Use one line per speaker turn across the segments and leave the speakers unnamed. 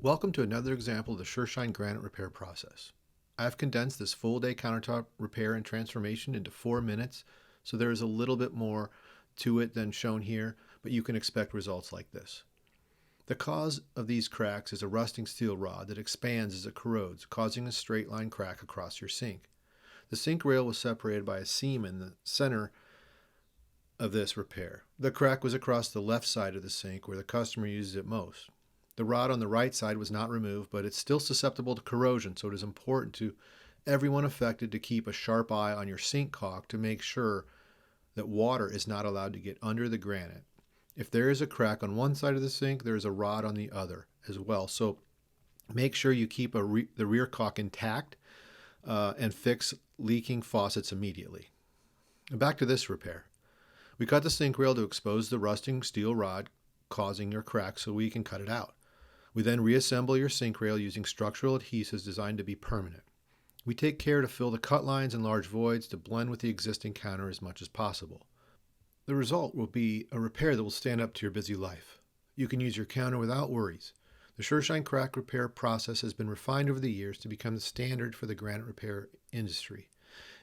Welcome to another example of the Sureshine Granite repair process. I have condensed this full-day countertop repair and transformation into 4 minutes, so there is a little bit more to it than shown here, but you can expect results like this. The cause of these cracks is a rusting steel rod that expands as it corrodes, causing a straight line crack across your sink. The sink rail was separated by a seam in the center of this repair. The crack was across the left side of the sink where the customer uses it most. The rod on the right side was not removed, but it's still susceptible to corrosion, so it is important to everyone affected to keep a sharp eye on your sink caulk to make sure that water is not allowed to get under the granite. If there is a crack on one side of the sink, there is a rod on the other as well. So make sure you keep the rear caulk intact and fix leaking faucets immediately. Back to this repair. We cut the sink rail to expose the rusting steel rod causing your crack so we can cut it out. We then reassemble your sink rail using structural adhesives designed to be permanent. We take care to fill the cut lines and large voids to blend with the existing counter as much as possible. The result will be a repair that will stand up to your busy life. You can use your counter without worries. The Sureshine crack repair process has been refined over the years to become the standard for the granite repair industry.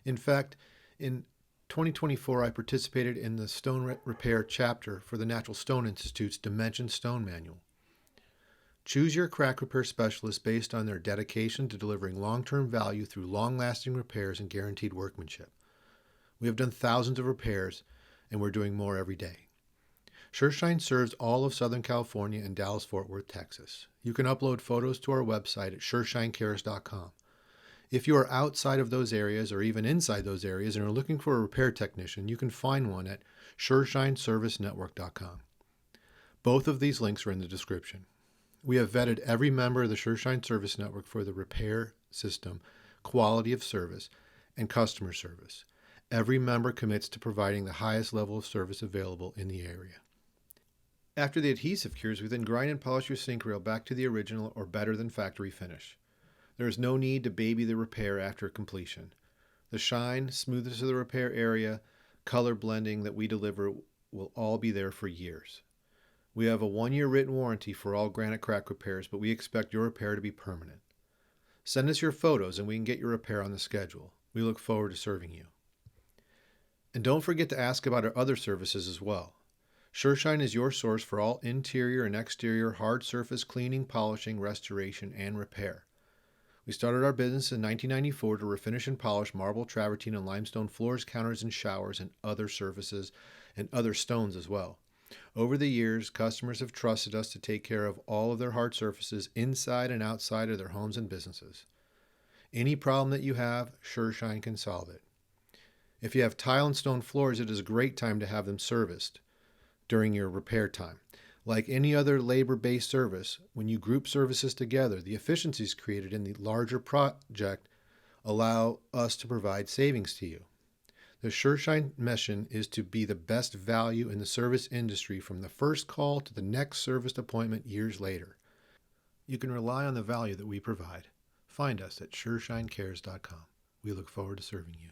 In fact, in 2024, I participated in the stone repair chapter for the Natural Stone Institute's Dimension Stone Manual. Choose your crack repair specialist based on their dedication to delivering long-term value through long-lasting repairs and guaranteed workmanship. We have done thousands of repairs, and we're doing more every day. Sureshine serves all of Southern California and Dallas-Fort Worth, Texas. You can upload photos to our website at sureshinecares.com. If you are outside of those areas or even inside those areas and are looking for a repair technician, you can find one at sureshineservicenetwork.com. Both of these links are in the description. We have vetted every member of the Sureshine Service Network for the repair system, quality of service, and customer service. Every member commits to providing the highest level of service available in the area. After the adhesive cures, we then grind and polish your sink rail back to the original or better than factory finish. There is no need to baby the repair after completion. The shine, smoothness of the repair area, color blending that we deliver will all be there for years. We have a 1-year written warranty for all granite crack repairs, but we expect your repair to be permanent. Send us your photos and we can get your repair on the schedule. We look forward to serving you. And don't forget to ask about our other services as well. Sureshine is your source for all interior and exterior hard surface cleaning, polishing, restoration, and repair. We started our business in 1994 to refinish and polish marble, travertine, and limestone floors, counters, and showers, and other surfaces, and other stones as well. Over the years, customers have trusted us to take care of all of their hard surfaces inside and outside of their homes and businesses. Any problem that you have, Sureshine can solve it. If you have tile and stone floors, it is a great time to have them serviced during your repair time. Like any other labor-based service, when you group services together, the efficiencies created in the larger project allow us to provide savings to you. The Sureshine mission is to be the best value in the service industry from the first call to the next serviced appointment years later. You can rely on the value that we provide. Find us at sureshinecares.com. We look forward to serving you.